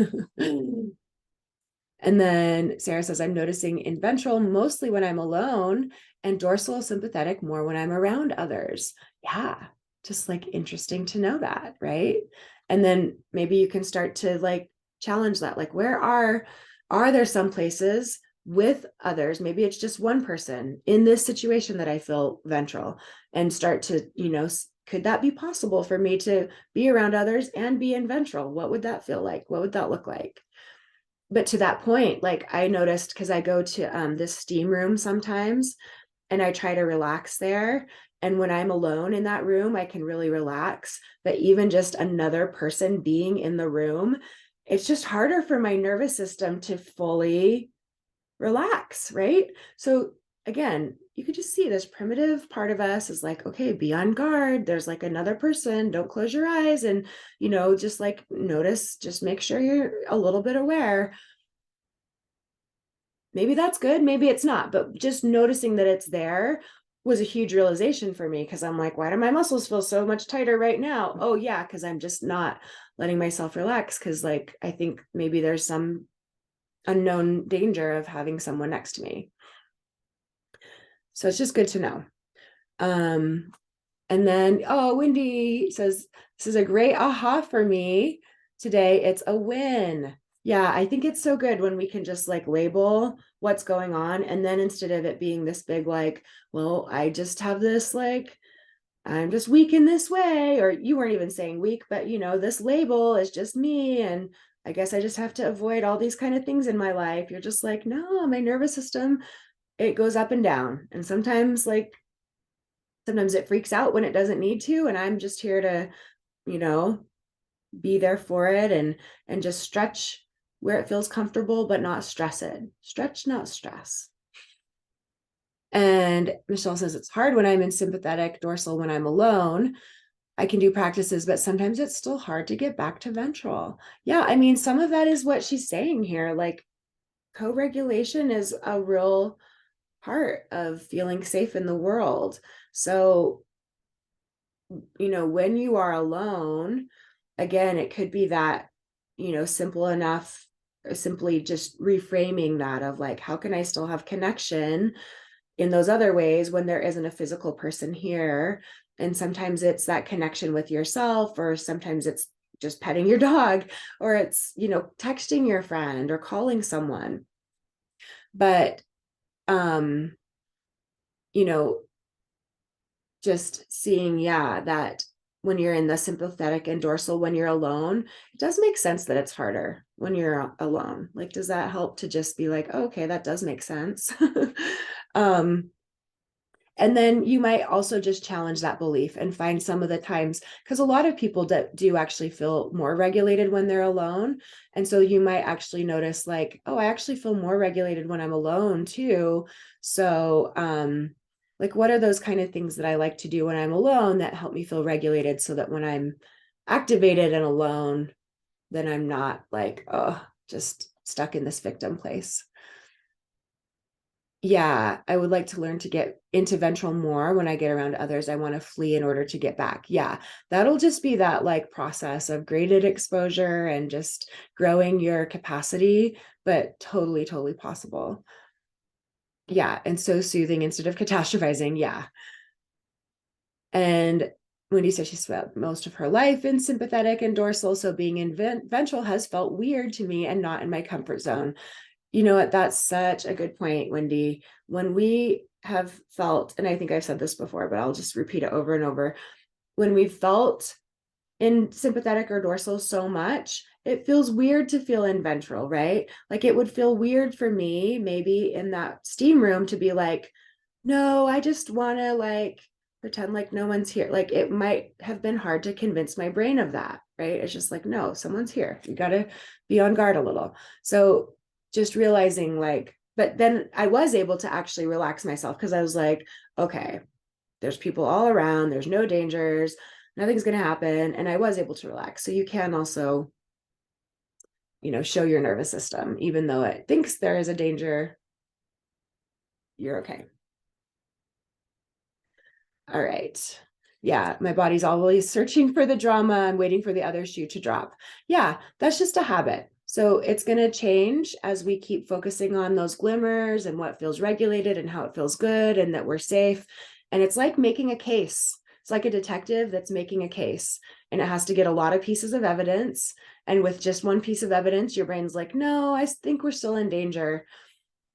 And then Sarah says, I'm noticing in ventral mostly when I'm alone, and dorsal sympathetic more when I'm around others. Yeah, just like interesting to know that, right? And then maybe you can start to like challenge that. Like, where are there some places with others? Maybe it's just one person in this situation that I feel ventral, and start to, could that be possible for me to be around others and be in ventral? What would that feel like? What would that look like? But to that point, like I noticed, because I go to this steam room sometimes, and I try to relax there. And when I'm alone in that room, I can really relax. But even just another person being in the room, it's just harder for my nervous system to fully relax, right? So again, you could just see this primitive part of us is like, okay, be on guard. There's like another person. Don't close your eyes. And, just like notice, just make sure you're a little bit aware. Maybe that's good. Maybe it's not. But just noticing that it's there was a huge realization for me, because I'm like, why do my muscles feel so much tighter right now? Oh, yeah, because I'm just not letting myself relax. Because, like, I think maybe there's some unknown danger of having someone next to me. So it's just good to know. And then, Wendy says, this is a great aha for me today. It's a win. Yeah, I think it's so good when we can just like label what's going on. And then instead of it being this big, like, well, I just have this, like, I'm just weak in this way, or you weren't even saying weak, but this label is just me. And I guess I just have to avoid all these kind of things in my life. You're just like, no, my nervous system, it goes up and down. And sometimes it freaks out when it doesn't need to. And I'm just here to, be there for it, and just stretch where it feels comfortable, but not stress it. Stretch, not stress. And Michelle says, it's hard when I'm in sympathetic dorsal when I'm alone. I can do practices, but sometimes it's still hard to get back to ventral. Yeah, I mean, some of that is what she's saying here. Like, co-regulation is a real part of feeling safe in the world. So, when you are alone, again, it could be that, simple enough, simply just reframing that of like, how can I still have connection in those other ways when there isn't a physical person here? And sometimes it's that connection with yourself, or sometimes it's just petting your dog, or it's, texting your friend or calling someone. But, just seeing, that when you're in the sympathetic and dorsal, when you're alone, it does make sense that it's harder when you're alone. Like, does that help to just be like, oh, okay, that does make sense? And then you might also just challenge that belief and find some of the times, because a lot of people do actually feel more regulated when they're alone. And so you might actually notice like, oh, I actually feel more regulated when I'm alone too. So, like, what are those kind of things that I like to do when I'm alone that help me feel regulated, so that when I'm activated and alone, then I'm not like, oh, just stuck in this victim place. Yeah, I would like to learn to get into ventral more when I get around others. I want to flee in order to get back. Yeah, that'll just be that like process of graded exposure and just growing your capacity, but totally, totally possible. Yeah, and so soothing instead of catastrophizing. Yeah. And Wendy says she spent most of her life in sympathetic and dorsal, so being in ventral has felt weird to me and not in my comfort zone. You know what? That's such a good point, Wendy. When we have felt, and I think I've said this before, but I'll just repeat it over and over. When we felt in sympathetic or dorsal so much, it feels weird to feel in ventral, right? Like, it would feel weird for me, maybe in that steam room, to be like, no, I just want to like pretend like no one's here. Like, it might have been hard to convince my brain of that, right? It's just like, no, someone's here. You got to be on guard a little. So just realizing like But then I was able to actually relax myself because I was like, okay, there's people all around, there's no dangers, nothing's going to happen. And I was able to relax. So you can also, show your nervous system, even though it thinks there is a danger, you're okay. All right. Yeah, my body's always searching for the drama. I'm waiting for the other shoe to drop. Yeah, that's just a habit. So it's going to change as we keep focusing on those glimmers and what feels regulated and how it feels good and that we're safe. And it's like making a case. It's like a detective that's making a case, and it has to get a lot of pieces of evidence. And with just one piece of evidence, your brain's like, no, I think we're still in danger.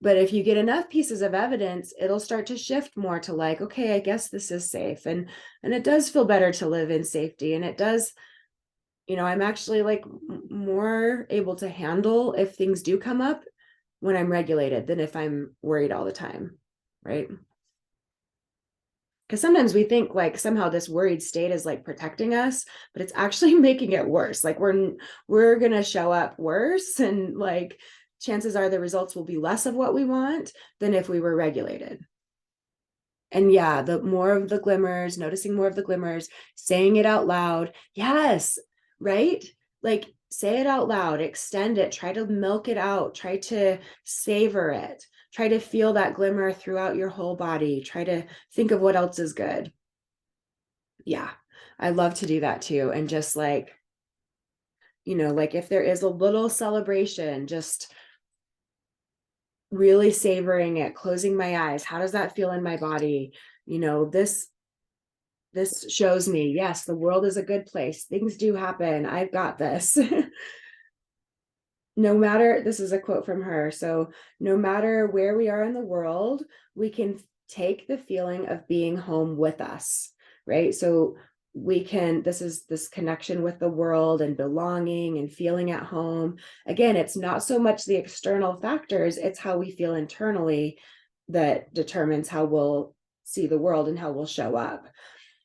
But if you get enough pieces of evidence, it'll start to shift more to like, okay, I guess this is safe. And it does feel better to live in safety. And it does, I'm actually like more able to handle if things do come up when I'm regulated than if I'm worried all the time. Right. Because sometimes we think like somehow this worried state is like protecting us, but it's actually making it worse. Like we're gonna show up worse, and like chances are the results will be less of what we want than if we were regulated. And yeah, the more of the glimmers, noticing more of the glimmers, saying it out loud. Yes, right? Like say it out loud, extend it, try to milk it out, try to savor it, try to feel that glimmer throughout your whole body, try to think of what else is good. Yeah, I love to do that too. And just like, like if there is a little celebration, just really savoring it, closing my eyes. How does that feel in my body? This shows me, yes, the world is a good place. Things do happen. I've got this. No matter, this is a quote from her. So, no matter where we are in the world, we can take the feeling of being home with us, right? So, this is this connection with the world and belonging and feeling at home. Again, it's not so much the external factors, it's how we feel internally that determines how we'll see the world and how we'll show up.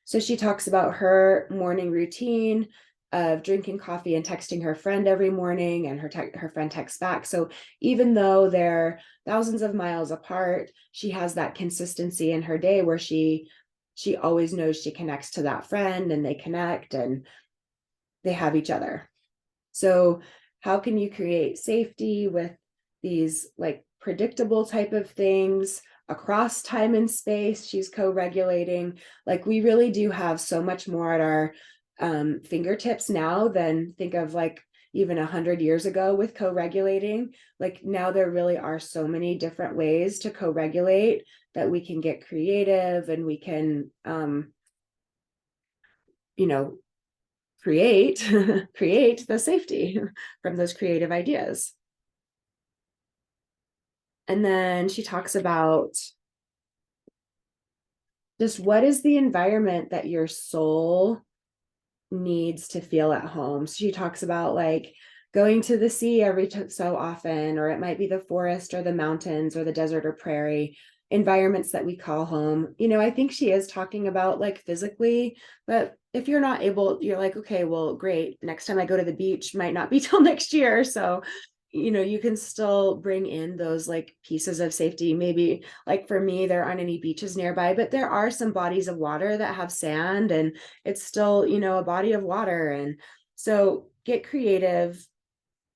So she talks about her morning routine of drinking coffee and texting her friend every morning, and her friend texts back. So even though they're thousands of miles apart, she has that consistency in her day where she always knows she connects to that friend, and they connect and they have each other. So how can you create safety with these like predictable type of things across time and space? She's co-regulating. Like we really do have so much more at our fingertips now than think of like even 100 years ago with co-regulating. Like now there really are so many different ways to co-regulate that we can get creative, and we can you know create create the safety from those creative ideas. And then she talks about just what is the environment that your soul needs to feel at home. So she talks about like going to the sea every so often, or it might be the forest or the mountains or the desert or prairie environments that we call home. I think she is talking about like physically, but if you're not able, you're like, okay, well, great. Next time I go to the beach might not be till next year. So you can still bring in those like pieces of safety. Maybe like for me, there aren't any beaches nearby, but there are some bodies of water that have sand, and it's still, a body of water. And so get creative.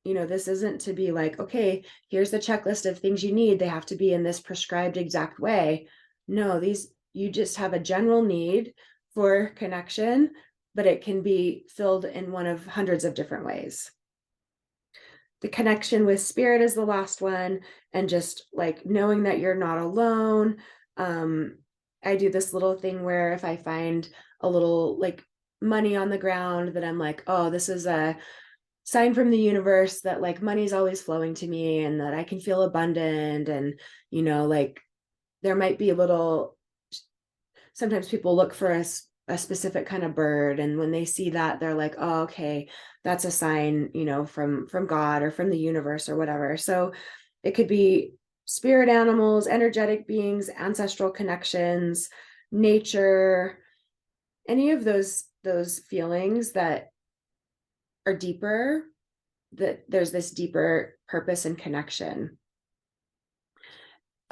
This isn't to be like, okay, here's the checklist of things you need. They have to be in this prescribed exact way. No, you just have a general need for connection, but it can be filled in one of hundreds of different ways. The connection with spirit is the last one, and just like knowing that you're not alone. I do this little thing where if I find a little like money on the ground, that I'm like, oh, this is a sign from the universe that like money's always flowing to me and that I can feel abundant. And like there might be a little, sometimes people look for a specific kind of bird, and when they see that, they're like, oh, okay, that's a sign, from God or from the universe or whatever. So it could be spirit animals, energetic beings, ancestral connections, nature, any of those feelings that are deeper, that there's this deeper purpose and connection.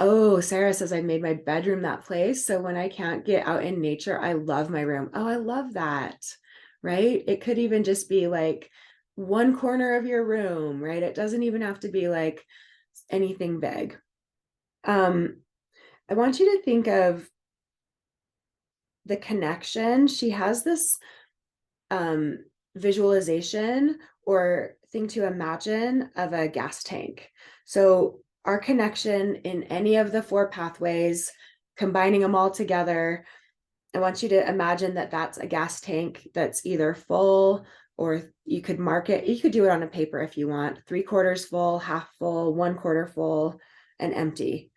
Oh, Sarah says I made my bedroom that place. So when I can't get out in nature, I love my room. Oh, I love that. Right? It could even just be like one corner of your room, right? It doesn't even have to be like anything big. I want you to think of the connection. She has this visualization or thing to imagine of a gas tank. So our connection in any of the 4 pathways, combining them all together, I want you to imagine that that's a gas tank that's either full, or you could mark it. You could do it on a paper if you want, 3/4 full, half full, 1/4 full, and empty.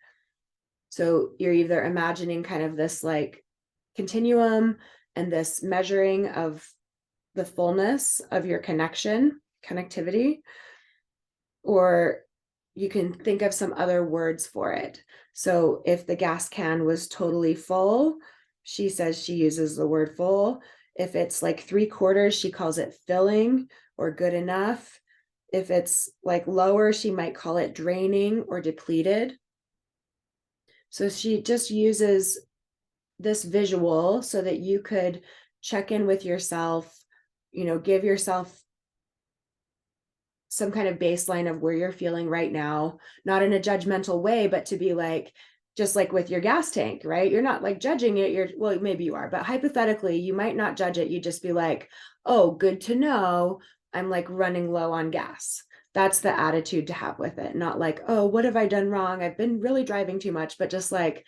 So you're either imagining kind of this like continuum and this measuring of the fullness of your connectivity, or you can think of some other words for it. So if the gas can was totally full, she says she uses the word full. If it's like 3/4, she calls it filling or good enough. If it's like lower, she might call it draining or depleted. So she just uses this visual so that you could check in with yourself, give yourself some kind of baseline of where you're feeling right now, not in a judgmental way, but to be like, just like with your gas tank, right? You're not like judging it. Well, maybe you are, but hypothetically, you might not judge it. You just be like, oh, good to know. I'm like running low on gas. That's the attitude to have with it. Not like, oh, what have I done wrong? I've been really driving too much, but just like,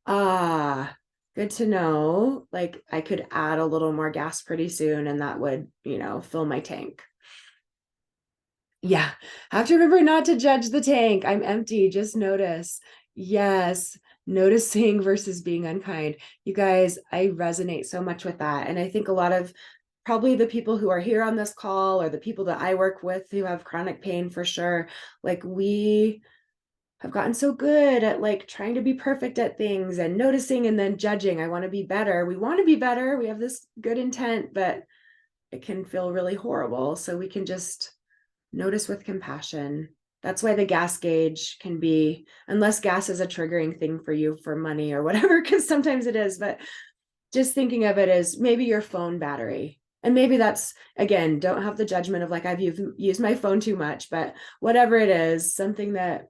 ah, good to know. Like I could add a little more gas pretty soon and that would, fill my tank. Yeah. Have to remember not to judge the tank. I'm empty. Just notice. Yes. Noticing versus being unkind. You guys, I resonate so much with that. And I think a lot of probably the people who are here on this call or the people that I work with who have chronic pain for sure, like we have gotten so good at like trying to be perfect at things and noticing and then judging. I want to be better. We want to be better. We have this good intent, but it can feel really horrible. So we can just notice with compassion. That's why the gas gauge can be, unless gas is a triggering thing for you for money or whatever, because sometimes it is, but just thinking of it as maybe your phone battery. And maybe that's, again, don't have the judgment of like, I've used my phone too much, but whatever it is, something that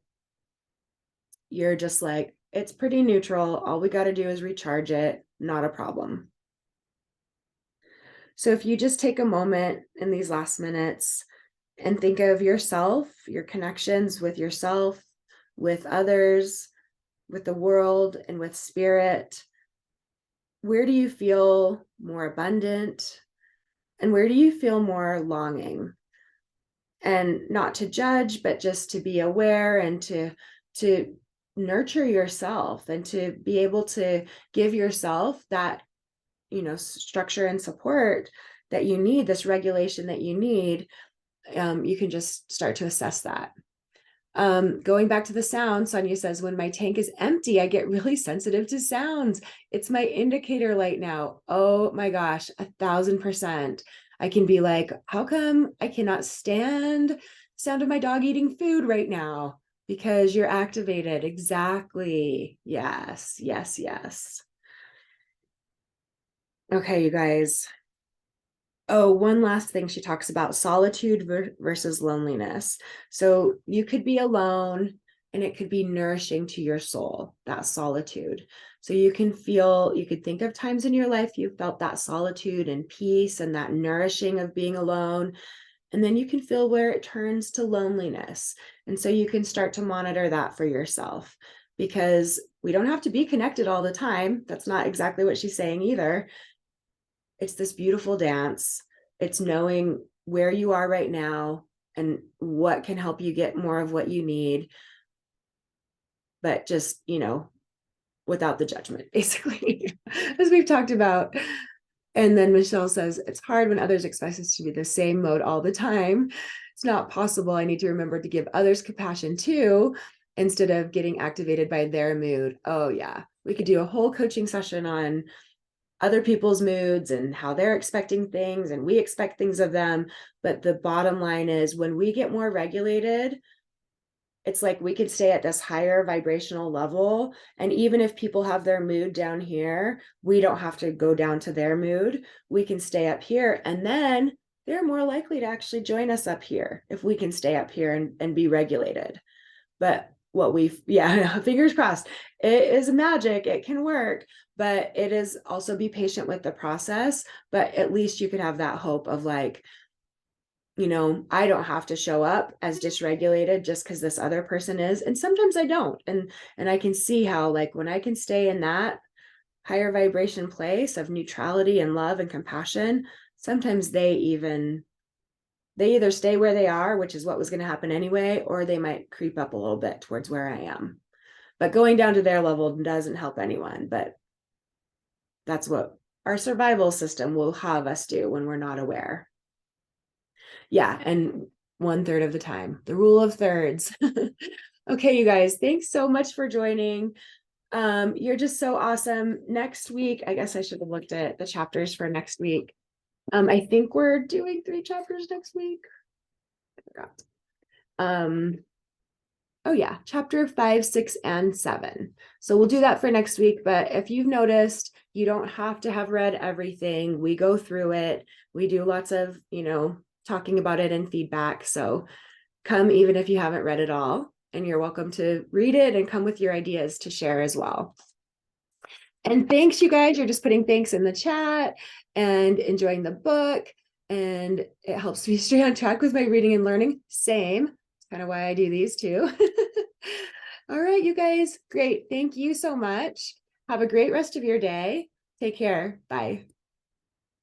you're just like, it's pretty neutral. All we got to do is recharge it. Not a problem. So if you just take a moment in these last minutes and think of yourself, your connections with yourself, with others, with the world, and with spirit. Where do you feel more abundant? And where do you feel more longing? And not to judge, but just to be aware and to nurture yourself and to be able to give yourself that, structure and support that you need, this regulation that you need. You can just start to assess that. Going back to the sound, Sonia says, when my tank is empty, I get really sensitive to sounds. It's my indicator light now. Oh my gosh, 1,000%. I can be like, how come I cannot stand the sound of my dog eating food right now? Because you're activated. Exactly. Yes, yes, yes. Okay, you guys. Oh, one last thing she talks about, solitude versus loneliness. So you could be alone and it could be nourishing to your soul, that solitude. So you could think of times in your life you felt that solitude and peace and that nourishing of being alone. And then you can feel where it turns to loneliness. And so you can start to monitor that for yourself, because we don't have to be connected all the time. That's not exactly what she's saying either. It's this beautiful dance. It's knowing where you are right now and what can help you get more of what you need, but just, without the judgment, basically, as we've talked about. And then Michelle says, it's hard when others expect us to be the same mode all the time. It's not possible. I need to remember to give others compassion too, instead of getting activated by their mood. Oh yeah. We could do a whole coaching session on other people's moods and how they're expecting things and we expect things of them. But the bottom line is when we get more regulated, it's like we could stay at this higher vibrational level. And even if people have their mood down here, we don't have to go down to their mood. We can stay up here. And then they're more likely to actually join us up here if we can stay up here and be regulated. But what we've, yeah, fingers crossed, it is magic. It can work, but it is also be patient with the process. But at least you could have that hope of like, I don't have to show up as dysregulated just because this other person is. And sometimes I don't. And I can see how, like, when I can stay in that higher vibration place of neutrality and love and compassion, sometimes they either stay where they are, which is what was going to happen anyway, or they might creep up a little bit towards where I am. But going down to their level doesn't help anyone. But that's what our survival system will have us do when we're not aware. Yeah, and 1/3 of the time, the rule of thirds. Okay, you guys, thanks so much for joining. You're just so awesome. Next week, I guess I should have looked at the chapters for next week. I think we're doing 3 chapters next week. I forgot. Oh yeah, chapter 5, 6, and 7. So we'll do that for next week. But if you've noticed, you don't have to have read everything. We go through it. We do lots of, talking about it and feedback. So come even if you haven't read it all, and you're welcome to read it and come with your ideas to share as well. And thanks, you guys. You're just putting thanks in the chat and enjoying the book. And it helps me stay on track with my reading and learning. Same. It's kind of why I do these too. All right, you guys. Great. Thank you so much. Have a great rest of your day. Take care. Bye.